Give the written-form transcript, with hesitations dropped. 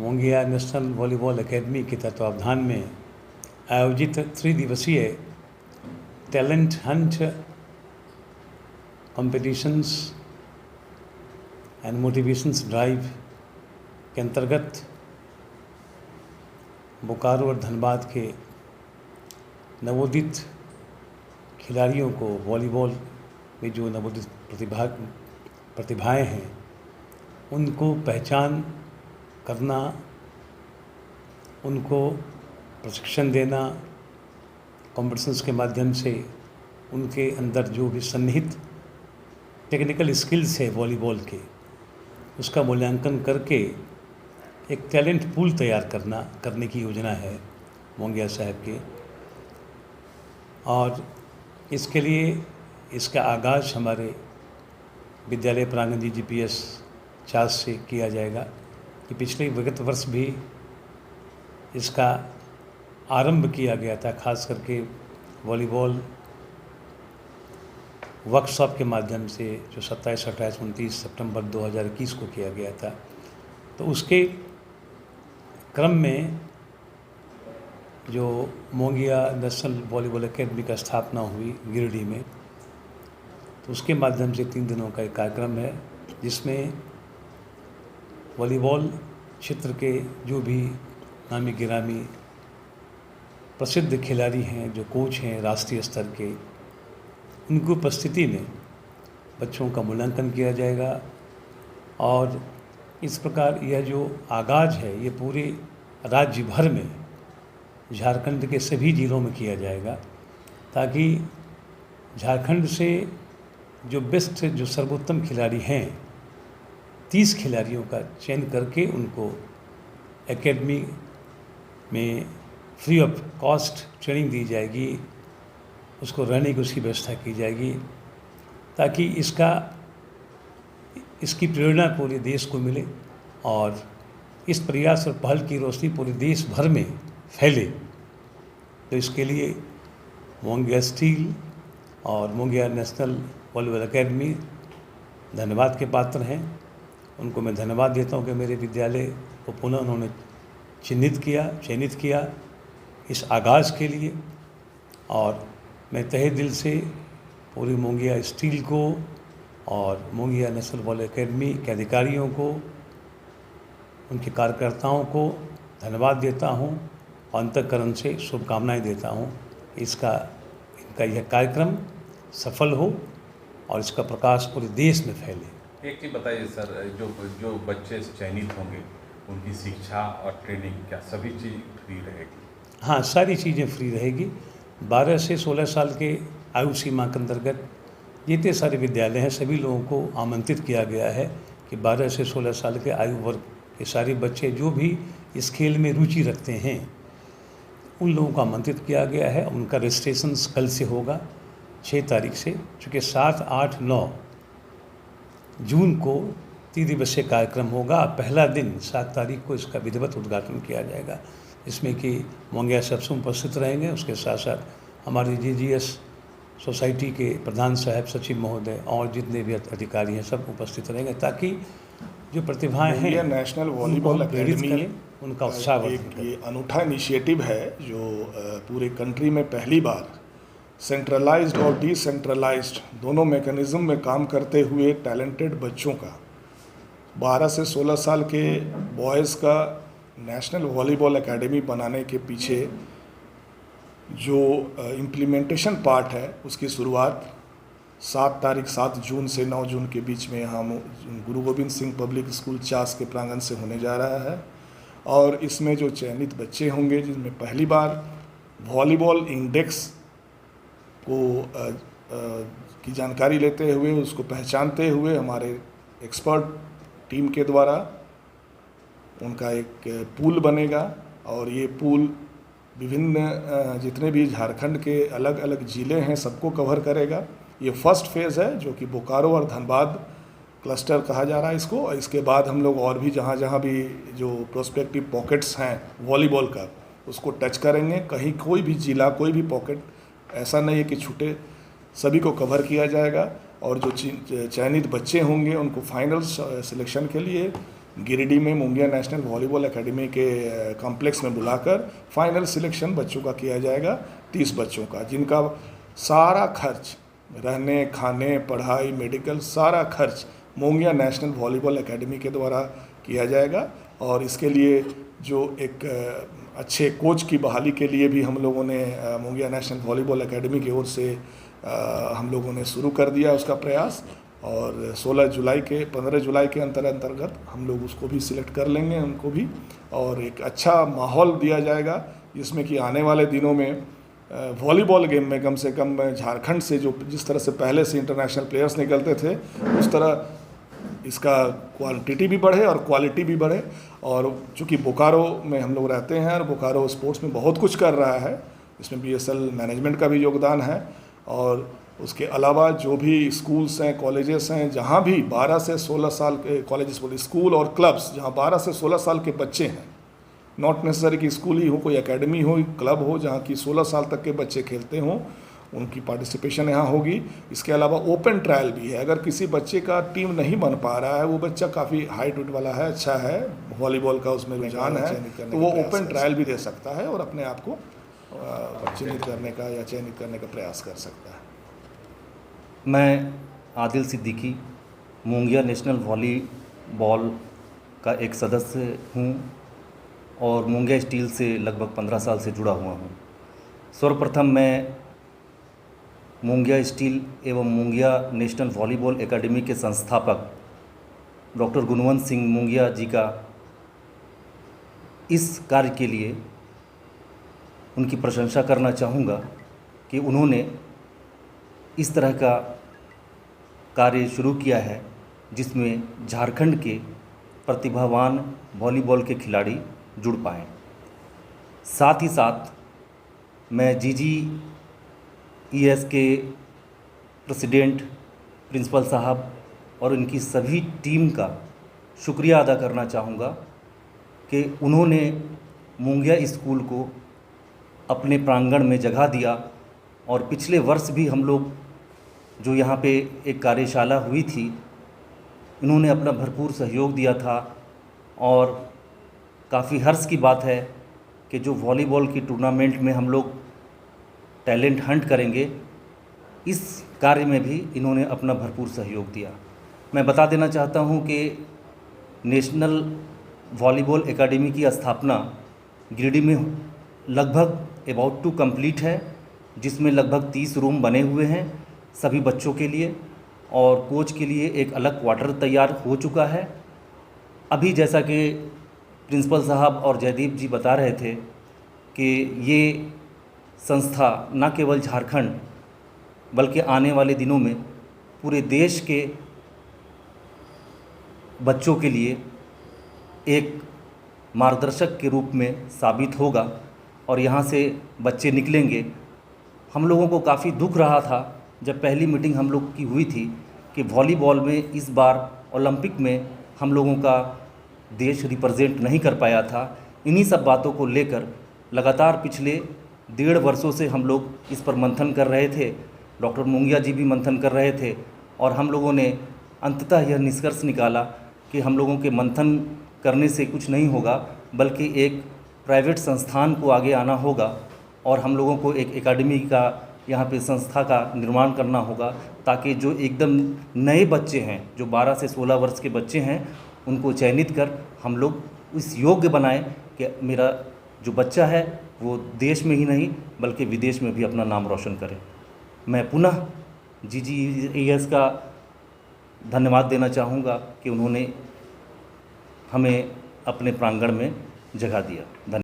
Mongia national volleyball academy के तत्वावधान में आयोजित 3 दिवसीय talent Hunt competitions and motivations drive के अंतर्गत बोकारो और धनबाद के नवोदित खिलाड़ियों को वॉलीबॉल में जो नवोदित प्रतिभाएं हैं उनको पहचान करना, उनको प्रशिक्षण देना, कॉम्पिटिशन्स के माध्यम से उनके अंदर जो भी सन्निहित टेक्निकल स्किल्स है वॉलीबॉल के, उसका मूल्यांकन करके एक टैलेंट पूल तैयार करने की योजना है मोंगिया साहब के। और इसके लिए इसका आगाज़ हमारे विद्यालय प्रांगण GGPS 4 से किया जाएगा कि पिछले विगत वर्ष भी इसका आरंभ किया गया था, खास करके वॉलीबॉल वर्कशॉप के माध्यम से जो 27, 28, 29 सितंबर 2021 को किया गया था। तो उसके क्रम में जो मोंगिया नेशनल वॉलीबॉल एकेडमी का स्थापना हुई गिरिडीह में, तो उसके माध्यम से 3 दिनों का एक कार्यक्रम है जिसमें वॉलीबॉल क्षेत्र के जो भी नामी गिरामी प्रसिद्ध खिलाड़ी हैं, जो कोच हैं राष्ट्रीय स्तर के, उनकी उपस्थिति में बच्चों का मूल्यांकन किया जाएगा। और इस प्रकार यह जो आगाज़ है ये पूरे राज्य भर में झारखंड के सभी ज़िलों में किया जाएगा, ताकि झारखंड से जो बेस्ट जो सर्वोत्तम खिलाड़ी हैं 30 खिलाड़ियों का चयन करके उनको एकेडमी में फ्री ऑफ कॉस्ट ट्रेनिंग दी जाएगी, उसको रहने की उसकी व्यवस्था की जाएगी, ताकि इसकी प्रेरणा पूरे देश को मिले और इस प्रयास और पहल की रोशनी पूरे देश भर में फैले। तो इसके लिए मोंगिया स्टील और मोंगिया नेशनल वॉलीबॉल एकेडमी धन्यवाद के पात्र हैं। उनको मैं धन्यवाद देता हूं कि मेरे विद्यालय को पुनः उन्होंने चयनित किया इस आगाज़ के लिए। और मैं तहे दिल से पूरी मोंगिया स्टील को और मोंगिया नेशनल वॉलीबॉल एकेडमी के अधिकारियों को, उनके कार्यकर्ताओं को धन्यवाद देता हूं और अंतःकरण से शुभकामनाएं देता हूं। इनका यह कार्यक्रम सफल हो और इसका प्रकाश पूरे देश में फैले। एक चीज़ बताइए सर, जो बच्चे चयनित होंगे उनकी शिक्षा और ट्रेनिंग क्या सभी चीज़ फ्री रहेगी? हाँ, सारी चीज़ें फ्री रहेगी। 12 से 16 साल के आयु सीमा के अंतर्गत जितने सारे विद्यालय हैं सभी लोगों को आमंत्रित किया गया है कि 12 से 16 साल के आयु वर्ग के सारे बच्चे जो भी इस खेल में रुचि रखते हैं उन लोगों को आमंत्रित किया गया है। उनका रजिस्ट्रेशन कल से होगा 6 तारीख से, चूँकि 7, 8, 9 जून को 3 दिवसीय कार्यक्रम होगा। पहला दिन 7 तारीख को इसका विधिवत उद्घाटन किया जाएगा, इसमें कि मोंगिया सब उपस्थित रहेंगे। उसके साथ साथ हमारे GGS सोसाइटी के प्रधान साहब, सचिव महोदय और जितने भी अधिकारी हैं सब उपस्थित रहेंगे, ताकि जो प्रतिभाएं हैं नेशनल वॉलीबॉल एकेडमी उनका उत्साह ये अनूठा इनिशिएटिव है जो पूरे कंट्री में पहली बार सेंट्रलाइज्ड और डिसेंट्रलाइज्ड दोनों मैकेनिज्म में काम करते हुए टैलेंटेड बच्चों का 12 से 16 साल के बॉयज़ का नेशनल वॉलीबॉल एकेडमी बनाने के पीछे जो इम्प्लीमेंटेशन पार्ट है उसकी शुरुआत 7 जून से 9 जून के बीच में हम गुरु गोविंद सिंह पब्लिक स्कूल चास के प्रांगण से होने जा रहा है। और इसमें जो चयनित बच्चे होंगे जिसमें पहली बार वॉलीबॉल इंडेक्स को की जानकारी लेते हुए, उसको पहचानते हुए हमारे एक्सपर्ट टीम के द्वारा उनका एक पूल बनेगा। और ये पूल विभिन्न जितने भी झारखंड के अलग अलग ज़िले हैं सबको कवर करेगा। ये फर्स्ट फेज़ है जो कि बोकारो और धनबाद क्लस्टर कहा जा रहा है इसको। और इसके बाद हम लोग और भी जहाँ जहाँ भी जो प्रोस्पेक्टिव पॉकेट्स हैं वॉलीबॉल का उसको टच करेंगे। कहीं कोई भी ज़िला, कोई भी पॉकेट ऐसा नहीं है कि छूटे, सभी को कवर किया जाएगा। और जो चयनित बच्चे होंगे उनको फाइनल सिलेक्शन के लिए गिरिडीह में मुंगिया नेशनल वॉलीबॉल एकेडमी के कॉम्प्लेक्स में बुलाकर फाइनल सिलेक्शन बच्चों का किया जाएगा, 30 बच्चों का, जिनका सारा खर्च, रहने खाने पढ़ाई मेडिकल सारा खर्च मुंगिया नेशनल वॉलीबॉल एकेडमी के द्वारा किया जाएगा। और इसके लिए जो एक अच्छे कोच की बहाली के लिए भी हम लोगों ने मुंगिया नेशनल वॉलीबॉल एकेडमी की ओर से हम लोगों ने शुरू कर दिया उसका प्रयास, और 15 जुलाई के अंतर्गत हम लोग उसको भी सिलेक्ट कर लेंगे उनको भी, और एक अच्छा माहौल दिया जाएगा जिसमें कि आने वाले दिनों में वॉलीबॉल गेम में कम से कम झारखंड से जो जिस तरह से पहले से इंटरनेशनल प्लेयर्स निकलते थे, उस तरह इसका क्वांटिटी भी बढ़े और क्वालिटी भी बढ़े। और चूँकि बोकारो में हम लोग रहते हैं और बोकारो स्पोर्ट्स में बहुत कुछ कर रहा है, इसमें BSL मैनेजमेंट का भी योगदान है, और उसके अलावा जो भी स्कूल्स हैं, कॉलेजेस हैं, जहाँ भी 12 से 16 साल के कॉलेजेस बोले स्कूल और क्लब्स जहाँ 12 से 16 साल के बच्चे हैं, नॉट नेसेसरी कि स्कूल ही हो, कोई एकेडमी हो, क्लब हो, जहाँ की 16 साल तक के बच्चे खेलते हों, उनकी पार्टिसिपेशन यहाँ होगी। इसके अलावा ओपन ट्रायल भी है, अगर किसी बच्चे का टीम नहीं बन पा रहा है, वो बच्चा काफ़ी हाइट वेट वाला है, अच्छा है, वॉलीबॉल का उसमें रुझान है, तो वो ओपन ट्रायल भी दे सकता है और अपने आप को चिन्हित करने का या चयनित करने का प्रयास कर सकता है। मैं आदिल सिद्दीकी मुंगिया नेशनल वॉलीबॉल का एक सदस्य हूँ और मुंगिया स्टील से लगभग 15 साल से जुड़ा हुआ हूँ। सर्वप्रथम मैं मुंगिया स्टील एवं मुंगिया नेशनल वॉलीबॉल एकेडमी के संस्थापक डॉक्टर गुणवंत सिंह मुंगिया जी का इस कार्य के लिए उनकी प्रशंसा करना चाहूँगा कि उन्होंने इस तरह का कार्य शुरू किया है जिसमें झारखंड के प्रतिभावान वॉलीबॉल के खिलाड़ी जुड़ पाएँ। साथ ही साथ मैं GGES के प्रेसिडेंट, प्रिंसिपल साहब और उनकी सभी टीम का शुक्रिया अदा करना चाहूँगा कि उन्होंने मुंगिया स्कूल को अपने प्रांगण में जगह दिया, और पिछले वर्ष भी हम लोग जो यहाँ पे एक कार्यशाला हुई थी, इन्होंने अपना भरपूर सहयोग दिया था। और काफ़ी हर्ष की बात है कि जो वॉलीबॉल की टूर्नामेंट में हम लोग टैलेंट हंट करेंगे, इस कार्य में भी इन्होंने अपना भरपूर सहयोग दिया। मैं बता देना चाहता हूँ कि नेशनल वॉलीबॉल एकेडमी की स्थापना गिरिडीह में लगभग अबाउट टू कंप्लीट है, जिसमें लगभग 30 रूम बने हुए हैं सभी बच्चों के लिए, और कोच के लिए एक अलग क्वार्टर तैयार हो चुका है। अभी जैसा कि प्रिंसिपल साहब और जयदीप जी बता रहे थे कि ये संस्था न केवल झारखंड बल्कि आने वाले दिनों में पूरे देश के बच्चों के लिए एक मार्गदर्शक के रूप में साबित होगा, और यहाँ से बच्चे निकलेंगे। हम लोगों को काफ़ी दुख रहा था जब पहली मीटिंग हम लोग की हुई थी कि वॉलीबॉल में इस बार ओलंपिक में हम लोगों का देश रिप्रेजेंट नहीं कर पाया था। इन्हीं सब बातों को लेकर लगातार पिछले 1.5 वर्षों से हम लोग इस पर मंथन कर रहे थे, डॉक्टर मुंगिया जी भी मंथन कर रहे थे, और हम लोगों ने अंततः यह निष्कर्ष निकाला कि हम लोगों के मंथन करने से कुछ नहीं होगा, बल्कि एक प्राइवेट संस्थान को आगे आना होगा, और हम लोगों को एक एकेडमी का यहाँ पे संस्था का निर्माण करना होगा, ताकि जो एकदम नए बच्चे हैं, जो 12 से 16 वर्ष के बच्चे हैं, उनको चयनित कर हम लोग इस योग्य बनाएं कि मेरा जो बच्चा है वो देश में ही नहीं बल्कि विदेश में भी अपना नाम रोशन करे। मैं पुनः GGES का धन्यवाद देना चाहूँगा कि उन्होंने हमें अपने प्रांगण में जगह दिया। धन्यवाद।